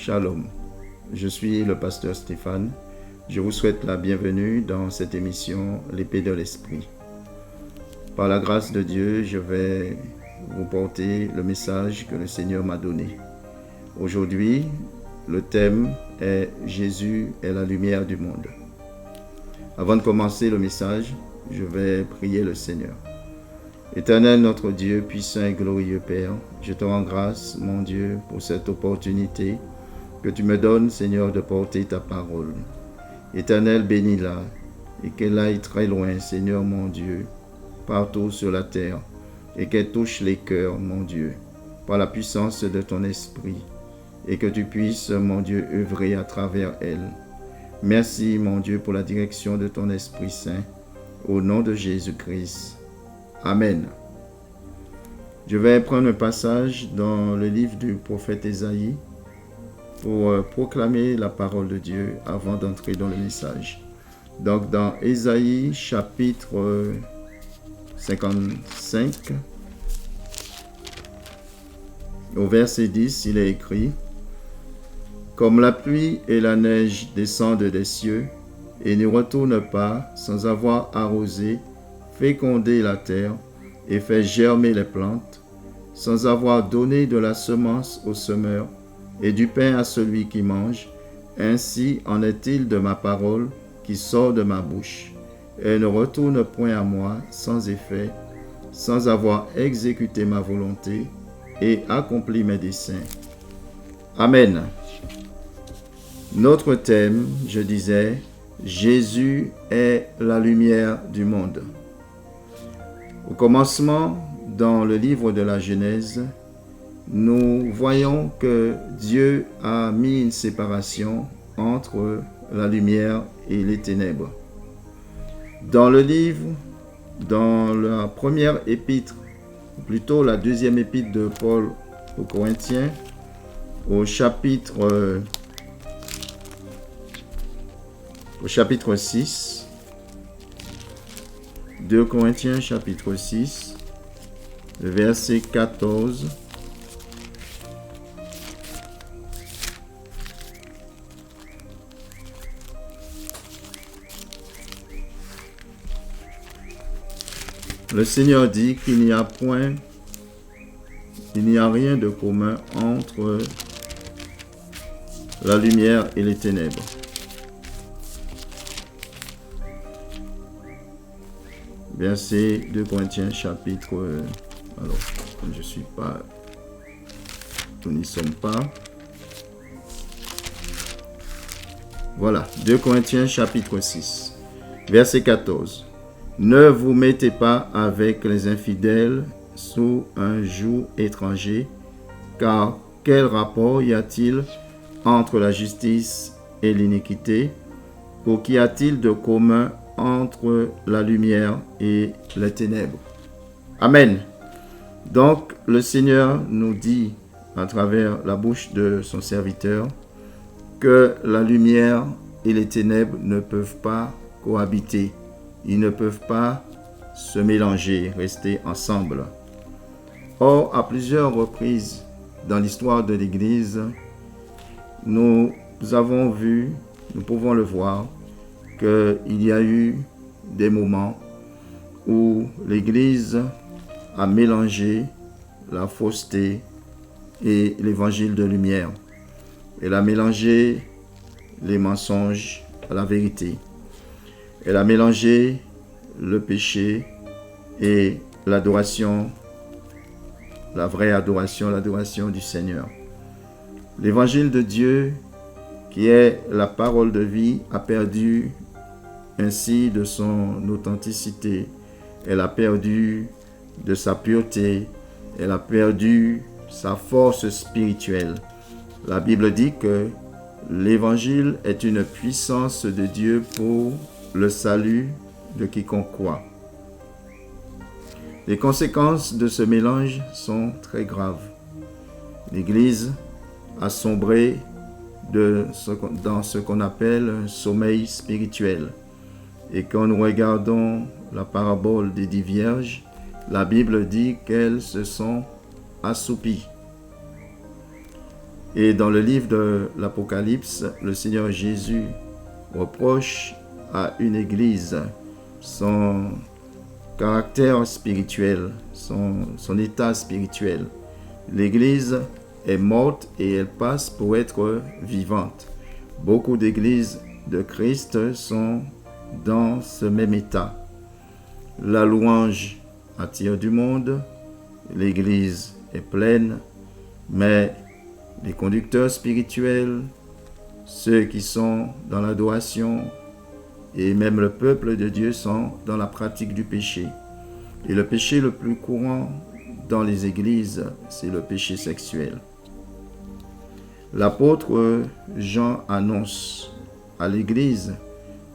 Shalom, je suis le pasteur Stéphane. Je vous souhaite la bienvenue dans cette émission L'épée de l'esprit. Par la grâce de Dieu, je vais vous porter le message que le Seigneur m'a donné. Aujourd'hui, le thème est Jésus est la lumière du monde. Avant de commencer le message, je vais prier le Seigneur. Éternel notre Dieu, puissant et glorieux Père, je te rends grâce, mon Dieu, pour cette opportunité que tu me donnes, Seigneur, de porter ta parole. Éternel, bénis-la et qu'elle aille très loin, Seigneur mon Dieu, partout sur la terre, et qu'elle touche les cœurs, mon Dieu, par la puissance de ton esprit, et que tu puisses, mon Dieu, œuvrer à travers elle. Merci, mon Dieu, pour la direction de ton Esprit Saint, au nom de Jésus-Christ. Amen. Je vais prendre un passage dans le livre du prophète Ésaïe pour proclamer la parole de Dieu avant d'entrer dans le message. Donc dans Ésaïe chapitre 55, au verset 10, il est écrit « Comme la pluie et la neige descendent des cieux et ne retournent pas sans avoir arrosé, fécondé la terre et fait germer les plantes, sans avoir donné de la semence au semeur et du pain à celui qui mange, ainsi en est-il de ma parole qui sort de ma bouche. Elle ne retourne point à moi sans effet, sans avoir exécuté ma volonté et accompli mes desseins. » Amen. Notre thème, je disais, Jésus est la lumière du monde. Au commencement, dans le livre de la Genèse, nous voyons que Dieu a mis une séparation entre la lumière et les ténèbres. Dans le livre, dans la première épître, ou plutôt la deuxième épître de Paul aux Corinthiens, au chapitre 6, 2 Corinthiens chapitre 6, verset 14. Le Seigneur dit qu'il n'y a rien de commun entre la lumière et les ténèbres. Verset 2 Corinthiens chapitre... alors, je ne suis pas... Nous n'y sommes pas. Voilà, 2 Corinthiens chapitre 6, verset 14. Ne vous mettez pas avec les infidèles sous un joug étranger, car quel rapport y a-t-il entre la justice et l'iniquité? Ou qu'y a-t-il de commun entre la lumière et les ténèbres? Amen. Donc, le Seigneur nous dit, à travers la bouche de son serviteur, que la lumière et les ténèbres ne peuvent pas cohabiter. Ils ne peuvent pas se mélanger, rester ensemble. Or, à plusieurs reprises dans l'histoire de l'Église, nous avons vu, nous pouvons le voir, qu'il y a eu des moments où l'Église a mélangé la fausseté et l'évangile de lumière. Elle a mélangé les mensonges à la vérité. Elle a mélangé le péché et l'adoration, la vraie adoration, l'adoration du Seigneur. L'évangile de Dieu, qui est la parole de vie, a perdu ainsi de son authenticité. Elle a perdu de sa pureté. Elle a perdu sa force spirituelle. La Bible dit que l'évangile est une puissance de Dieu pour le salut de quiconque croit. Les conséquences de ce mélange sont très graves. L'Église a sombré dans ce qu'on appelle un sommeil spirituel. Et quand nous regardons la parabole des 10 vierges, la Bible dit qu'elles se sont assoupies. Et dans le livre de l'Apocalypse, le Seigneur Jésus reproche à une église son caractère spirituel, son état spirituel. L'église est morte et elle passe pour être vivante. Beaucoup d'églises de Christ sont dans ce même état. La louange attire du monde, l'église est pleine, mais les conducteurs spirituels, ceux qui sont dans l'adoration et même le peuple de Dieu sont dans la pratique du péché. Et le péché le plus courant dans les églises, c'est le péché sexuel. L'apôtre Jean annonce à l'église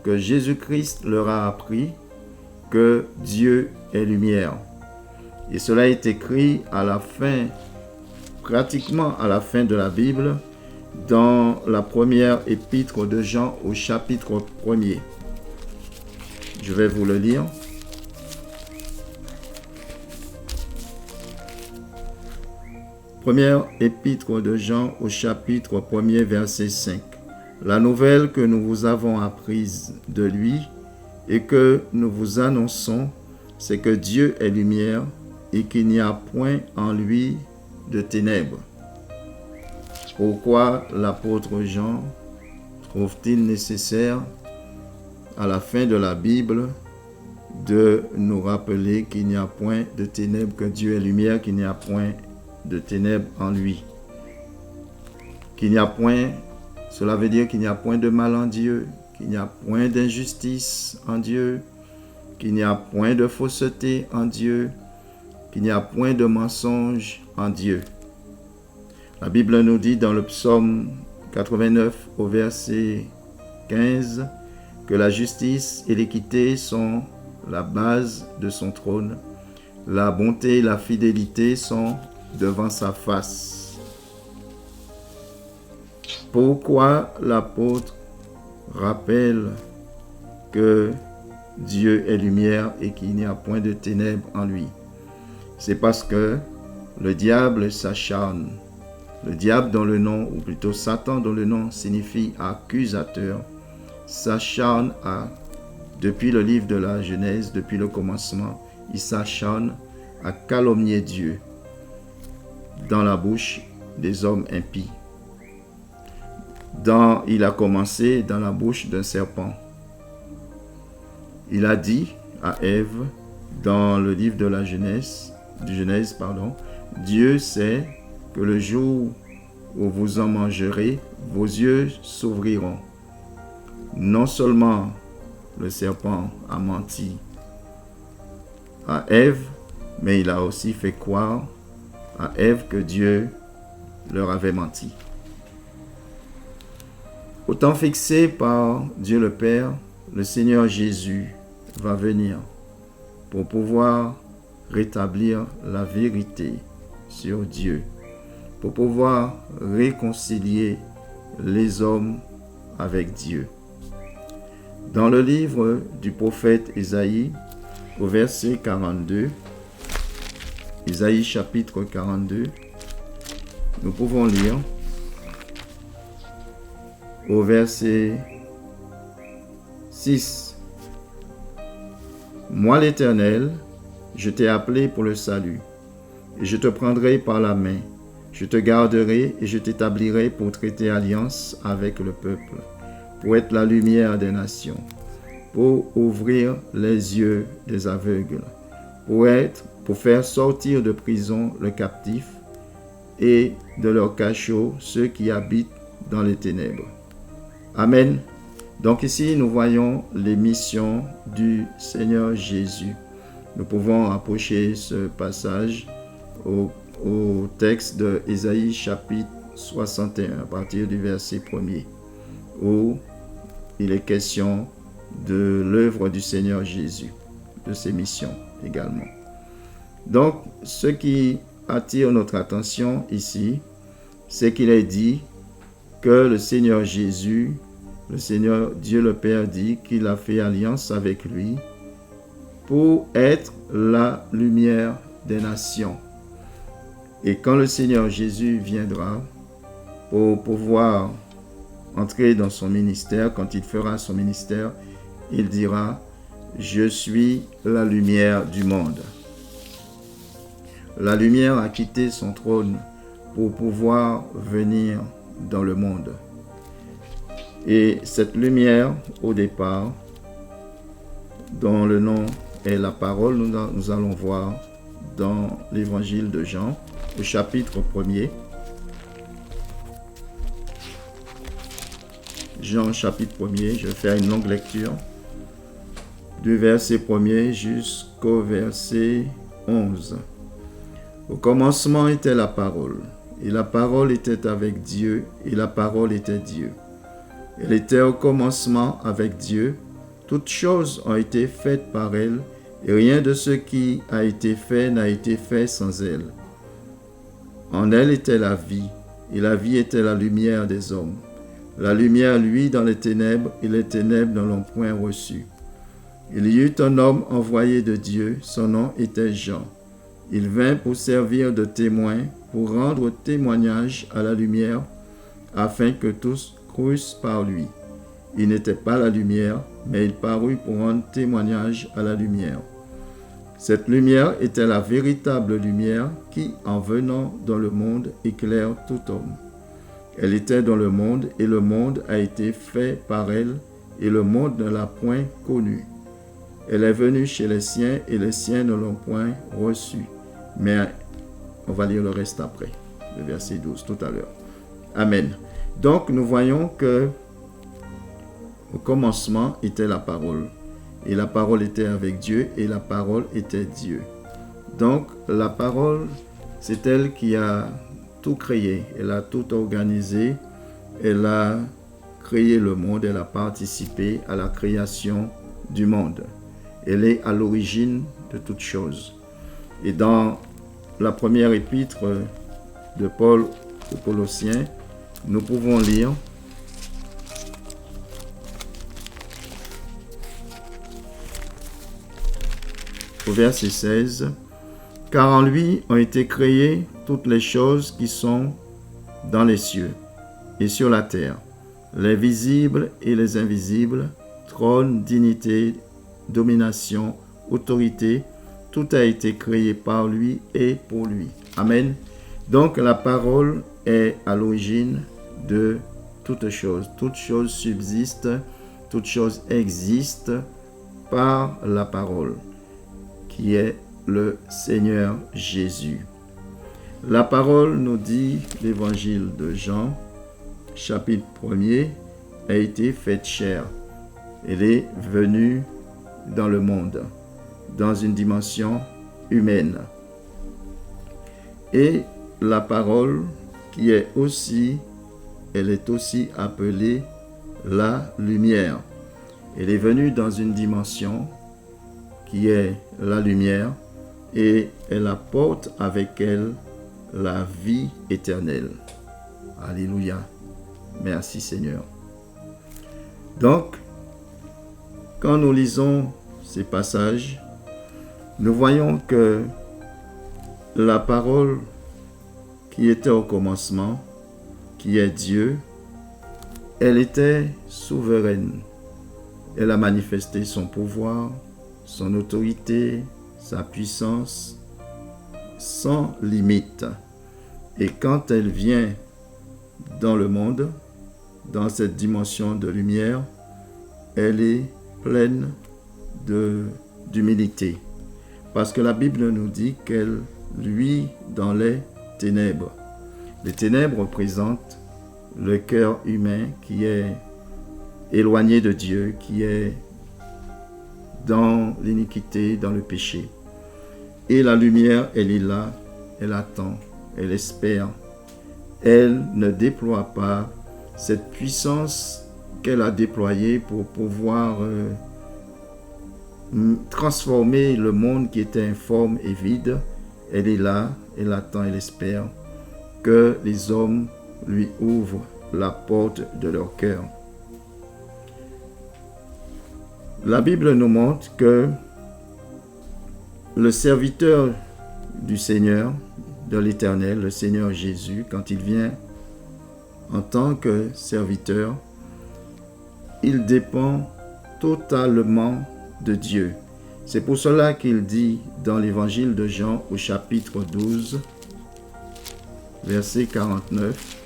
que Jésus-Christ leur a appris que Dieu est lumière. Et cela est écrit à la fin, pratiquement à la fin de la Bible, dans la première épître de Jean au chapitre 1er. Je vais vous le lire. Première épître de Jean au chapitre 1er, verset 5. La nouvelle que nous vous avons apprise de lui et que nous vous annonçons, c'est que Dieu est lumière et qu'il n'y a point en lui de ténèbres. Pourquoi l'apôtre Jean trouve-t-il nécessaire, à la fin de la Bible, de nous rappeler qu'il n'y a point de ténèbres, que Dieu est lumière, qu'il n'y a point de ténèbres en lui? Qu'il n'y a point, cela veut dire qu'il n'y a point de mal en Dieu, qu'il n'y a point d'injustice en Dieu, qu'il n'y a point de fausseté en Dieu, qu'il n'y a point de mensonge en Dieu. La Bible nous dit dans le psaume 89 au verset 15 que la justice et l'équité sont la base de son trône. La bonté et la fidélité sont devant sa face. Pourquoi l'apôtre rappelle que Dieu est lumière et qu'il n'y a point de ténèbres en lui? C'est parce que le diable s'acharne. Le diable dont le nom, ou plutôt Satan dont le nom signifie accusateur, s'acharne depuis le livre de la Genèse, depuis le commencement, il s'acharne à calomnier Dieu dans la bouche des hommes impies. Il a commencé dans la bouche d'un serpent. Il a dit à Ève, dans le livre de la Genèse, Dieu sait que le jour où vous en mangerez, vos yeux s'ouvriront. Non seulement le serpent a menti à Ève, mais il a aussi fait croire à Ève que Dieu leur avait menti. Au temps fixé par Dieu le Père, le Seigneur Jésus va venir pour pouvoir rétablir la vérité sur Dieu, pour pouvoir réconcilier les hommes avec Dieu. Dans le livre du prophète Ésaïe, au verset 42, Ésaïe chapitre 42, nous pouvons lire au verset 6. Moi l'Éternel, je t'ai appelé pour le salut, et je te prendrai par la main, je te garderai et je t'établirai pour traiter alliance avec le peuple, pour être la lumière des nations, pour ouvrir les yeux des aveugles, pour faire sortir de prison le captif et de leur cachot ceux qui habitent dans les ténèbres. Amen. Donc ici, nous voyons les missions du Seigneur Jésus. Nous pouvons approcher ce passage au texte de Ésaïe chapitre 61, à partir du verset 1er, où il est question de l'œuvre du Seigneur Jésus, de ses missions également. Donc, ce qui attire notre attention ici, c'est qu'il est dit que le Seigneur Jésus, le Seigneur Dieu le Père dit qu'il a fait alliance avec lui pour être la lumière des nations. Et quand le Seigneur Jésus viendra, pour pouvoir entrer dans son ministère. Quand il fera son ministère, il dira « Je suis la lumière du monde ». La lumière a quitté son trône pour pouvoir venir dans le monde. Et cette lumière, au départ, dont le nom est la parole, nous allons voir dans l'évangile de Jean, au chapitre 1er. Jean chapitre 1er, je vais faire une longue lecture du verset 1er jusqu'au verset 11. Au commencement était la parole, et la parole était avec Dieu, et la parole était Dieu. Elle était au commencement avec Dieu. Toutes choses ont été faites par elle, et rien de ce qui a été fait n'a été fait sans elle. En elle était la vie, et la vie était la lumière des hommes. La lumière luit dans les ténèbres, et les ténèbres ne l'ont point reçue. Il y eut un homme envoyé de Dieu, son nom était Jean. Il vint pour servir de témoin, pour rendre témoignage à la lumière, afin que tous crussent par lui. Il n'était pas la lumière, mais il parut pour rendre témoignage à la lumière. Cette lumière était la véritable lumière qui, en venant dans le monde, éclaire tout homme. Elle était dans le monde, et le monde a été fait par elle, et le monde ne l'a point connue. Elle est venue chez les siens, et les siens ne l'ont point reçue. Mais on va lire le reste après, le verset 12 tout à l'heure. Amen. Donc nous voyons que au commencement était la parole. Et la parole était avec Dieu, et la parole était Dieu. Donc la parole, c'est elle qui a tout créé, elle a tout organisé, elle a créé le monde, elle a participé à la création du monde. Elle est à l'origine de toutes choses. Et dans la première épître de Paul aux Colossiens, nous pouvons lire au verset 16, « Car en lui ont été créées toutes les choses qui sont dans les cieux et sur la terre, les visibles et les invisibles, trône, dignité, domination, autorité, tout a été créé par lui et pour lui. » Amen. Donc la parole est à l'origine de toutes choses. Toutes choses subsistent, toutes choses existent par la parole, qui est le Seigneur Jésus. La parole, nous dit l'évangile de Jean, chapitre 1er, a été faite chair. Elle est venue dans le monde, dans une dimension humaine. Et la parole, qui est aussi, elle est aussi appelée la lumière. Elle est venue dans une dimension qui est la lumière, et elle apporte avec elle la vie éternelle. Alléluia. Merci Seigneur. Donc, quand nous lisons ces passages, nous voyons que la parole qui était au commencement, qui est Dieu, elle était souveraine. Elle a manifesté son pouvoir, son autorité, sa puissance, sans limite. Et quand elle vient dans le monde, dans cette dimension de lumière, elle est pleine d'humilité. Parce que la Bible nous dit qu'elle luit dans les ténèbres. Les ténèbres représentent le cœur humain qui est éloigné de Dieu, qui est dans l'iniquité, dans le péché. Et la lumière, elle est là, elle attend, elle espère. Elle ne déploie pas cette puissance qu'elle a déployée pour pouvoir transformer le monde qui était informe et vide. Elle est là, elle attend, elle espère que les hommes lui ouvrent la porte de leur cœur. La Bible nous montre que le serviteur du Seigneur, de l'Éternel, le Seigneur Jésus, quand il vient en tant que serviteur, il dépend totalement de Dieu. C'est pour cela qu'il dit dans l'évangile de Jean au chapitre 12, verset 49,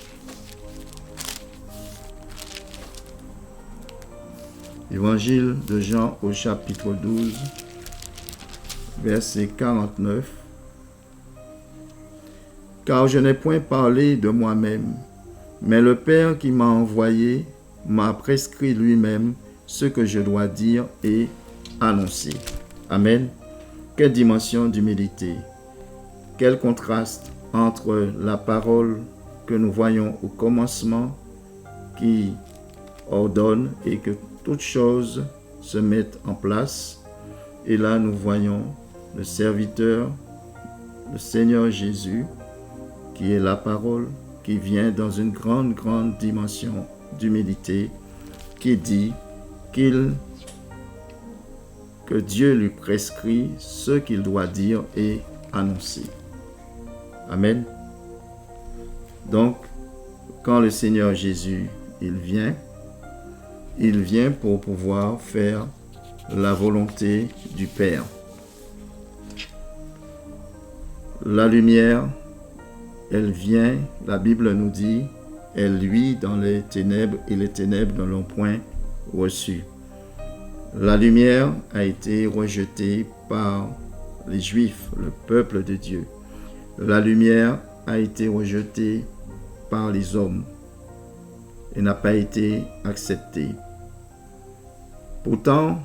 Évangile de Jean au chapitre 12, verset 49. Car je n'ai point parlé de moi-même, mais le Père qui m'a envoyé m'a prescrit lui-même ce que je dois dire et annoncer. Amen. Quelle dimension d'humilité. Quel contraste entre la parole que nous voyons au commencement qui ordonne et que toutes choses se mettent en place. Et là, nous voyons le serviteur, le Seigneur Jésus, qui est la parole, qui vient dans une grande, grande dimension d'humilité, qui dit que Dieu lui prescrit ce qu'il doit dire et annoncer. Amen. Donc, quand le Seigneur Jésus, il vient pour pouvoir faire la volonté du Père. La lumière, elle vient, la Bible nous dit, elle luit dans les ténèbres et les ténèbres ne l'ont point reçue. La lumière a été rejetée par les Juifs, le peuple de Dieu. La lumière a été rejetée par les hommes et n'a pas été acceptée. Pourtant,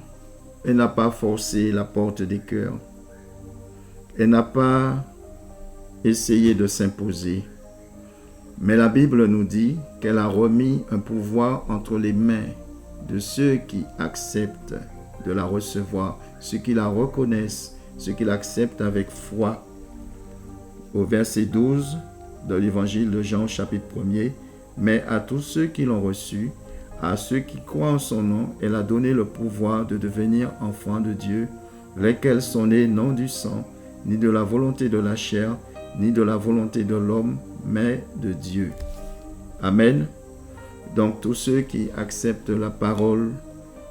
elle n'a pas forcé la porte des cœurs. Elle n'a pas essayé de s'imposer. Mais la Bible nous dit qu'elle a remis un pouvoir entre les mains de ceux qui acceptent de la recevoir, ceux qui la reconnaissent, ceux qui l'acceptent avec foi. Au verset 12 de l'évangile de Jean, chapitre 1er, mais à tous ceux qui l'ont reçu, à ceux qui croient en son nom, elle a donné le pouvoir de devenir enfants de Dieu, lesquels sont nés non du sang, ni de la volonté de la chair, ni de la volonté de l'homme, mais de Dieu. Amen. Donc tous ceux qui acceptent la parole,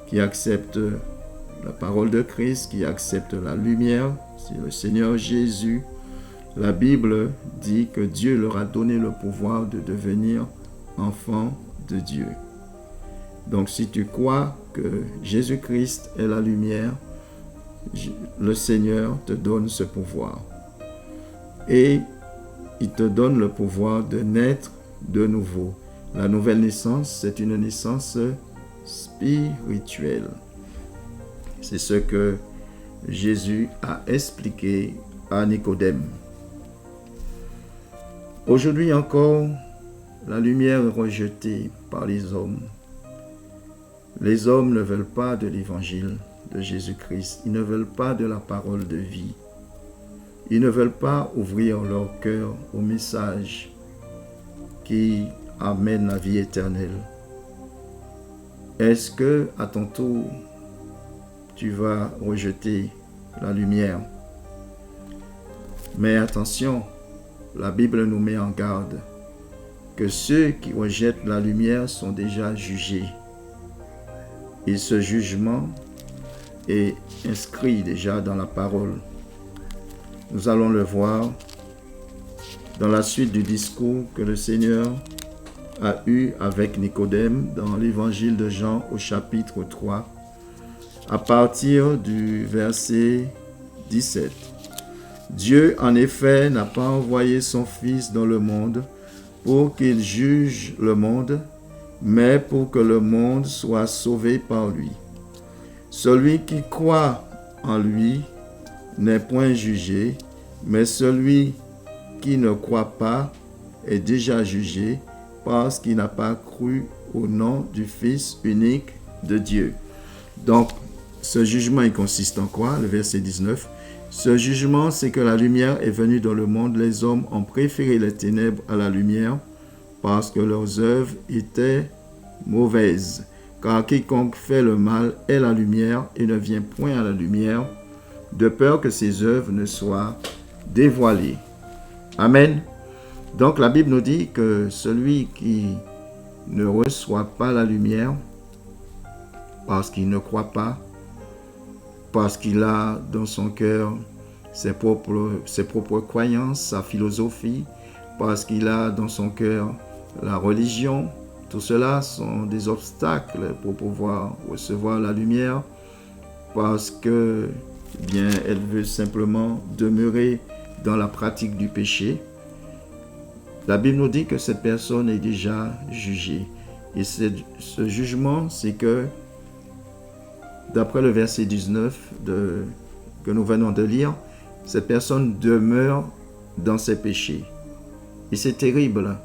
qui acceptent la parole de Christ, qui acceptent la lumière, c'est le Seigneur Jésus. La Bible dit que Dieu leur a donné le pouvoir de devenir enfants de Dieu. Donc si tu crois que Jésus-Christ est la lumière, le Seigneur te donne ce pouvoir. Et il te donne le pouvoir de naître de nouveau. La nouvelle naissance, c'est une naissance spirituelle. C'est ce que Jésus a expliqué à Nicodème. Aujourd'hui encore, la lumière est rejetée par les hommes. Les hommes ne veulent pas de l'évangile de Jésus-Christ. Ils ne veulent pas de la parole de vie. Ils ne veulent pas ouvrir leur cœur au message qui amène la vie éternelle. Est-ce que, à ton tour, tu vas rejeter la lumière? Mais attention, la Bible nous met en garde que ceux qui rejettent la lumière sont déjà jugés. Et ce jugement est inscrit déjà dans la parole. Nous allons le voir dans la suite du discours que le Seigneur a eu avec Nicodème dans l'évangile de Jean au chapitre 3, à partir du verset 17. Dieu, en effet, n'a pas envoyé son Fils dans le monde pour qu'il juge le monde, mais pour que le monde soit sauvé par lui. Celui qui croit en lui n'est point jugé, mais celui qui ne croit pas est déjà jugé parce qu'il n'a pas cru au nom du Fils unique de Dieu. Donc, ce jugement, il consiste en quoi? Le verset 19. Ce jugement, c'est que la lumière est venue dans le monde. Les hommes ont préféré les ténèbres à la lumière parce que leurs œuvres étaient mauvaises. Car quiconque fait le mal est la lumière et ne vient point à la lumière, de peur que ses œuvres ne soient dévoilées. Amen. Donc la Bible nous dit que celui qui ne reçoit pas la lumière parce qu'il ne croit pas, parce qu'il a dans son cœur ses propres croyances, sa philosophie, parce qu'il a dans son cœur la religion. Tout cela sont des obstacles pour pouvoir recevoir la lumière, parce que, bien, elle veut simplement demeurer dans la pratique du péché. La Bible nous dit que cette personne est déjà jugée. Et ce jugement, c'est que, d'après le verset 19 que nous venons de lire, cette personne demeure dans ses péchés. Et c'est terrible,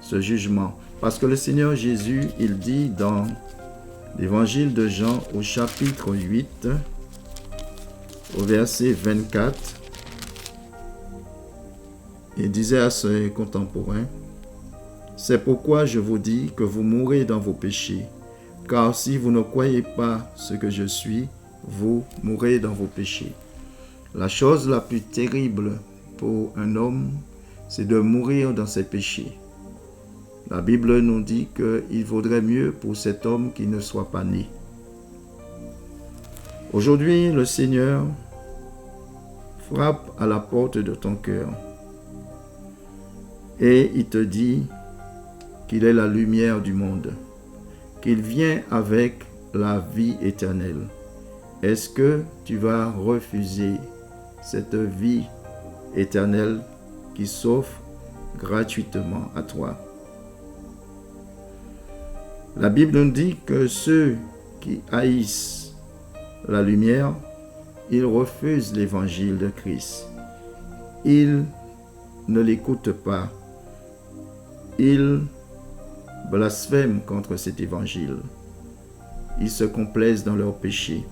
ce jugement. Parce que le Seigneur Jésus, il dit dans l'évangile de Jean au chapitre 8, au verset 24, il disait à ses contemporains, « C'est pourquoi je vous dis que vous mourrez dans vos péchés, car si vous ne croyez pas ce que je suis, vous mourrez dans vos péchés. » La chose la plus terrible pour un homme, c'est de mourir dans ses péchés. La Bible nous dit qu'il vaudrait mieux pour cet homme qu'il ne soit pas né. Aujourd'hui, le Seigneur frappe à la porte de ton cœur et il te dit qu'il est la lumière du monde, qu'il vient avec la vie éternelle. Est-ce que tu vas refuser cette vie éternelle qui s'offre gratuitement à toi? La Bible nous dit que ceux qui haïssent la lumière, ils refusent l'évangile de Christ. Ils ne l'écoutent pas. Ils blasphèment contre cet évangile. Ils se complaisent dans leurs péchés.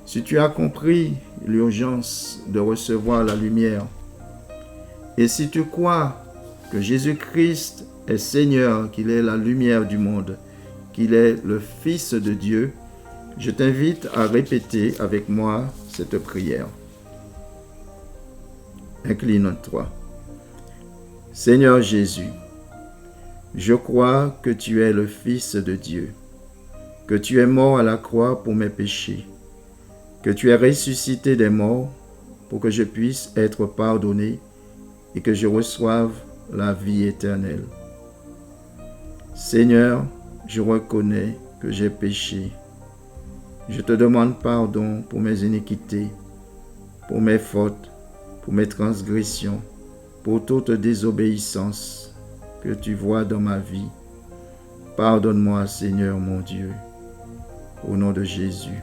Si tu as compris l'urgence de recevoir la lumière, et si tu crois que Jésus-Christ est Seigneur, qu'il est la lumière du monde, qu'il est le Fils de Dieu, je t'invite à répéter avec moi cette prière. Incline-toi. Seigneur Jésus, je crois que tu es le Fils de Dieu, que tu es mort à la croix pour mes péchés, que tu es ressuscité des morts pour que je puisse être pardonné et que je reçoive la vie éternelle. Seigneur, je reconnais que j'ai péché. Je te demande pardon pour mes iniquités, pour mes fautes, pour mes transgressions, pour toute désobéissance que tu vois dans ma vie. Pardonne-moi, Seigneur mon Dieu, au nom de Jésus.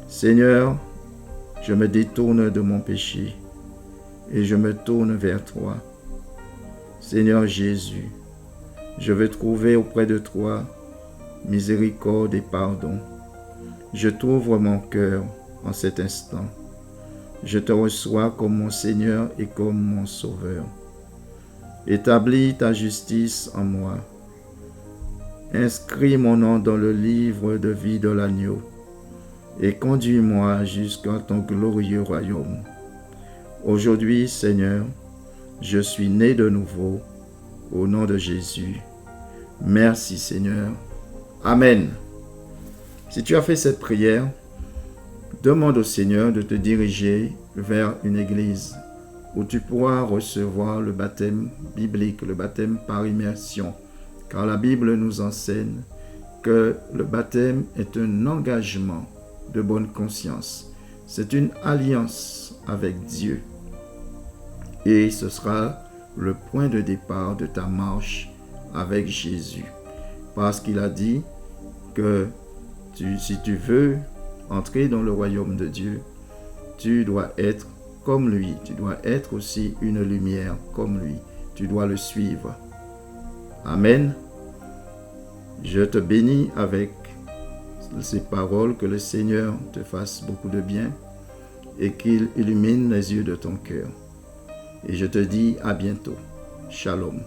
Seigneur, je me détourne de mon péché et je me tourne vers toi. Seigneur Jésus, je veux trouver auprès de toi miséricorde et pardon. Je t'ouvre mon cœur en cet instant. Je te reçois comme mon Seigneur et comme mon Sauveur. Établis ta justice en moi. Inscris mon nom dans le livre de vie de l'agneau et conduis-moi jusqu'à ton glorieux royaume. Aujourd'hui, Seigneur, je suis né de nouveau au nom de Jésus. Merci, Seigneur. Amen. Si tu as fait cette prière, demande au Seigneur de te diriger vers une église où tu pourras recevoir le baptême biblique, le baptême par immersion. Car la Bible nous enseigne que le baptême est un engagement de bonne conscience. C'est une alliance avec Dieu. Et ce sera le point de départ de ta marche avec Jésus. Parce qu'il a dit que si tu veux entrer dans le royaume de Dieu, tu dois être comme lui. Tu dois être aussi une lumière comme lui. Tu dois le suivre. Amen. Je te bénis avec ces paroles, que le Seigneur te fasse beaucoup de bien et qu'il illumine les yeux de ton cœur. Et je te dis à bientôt. Shalom.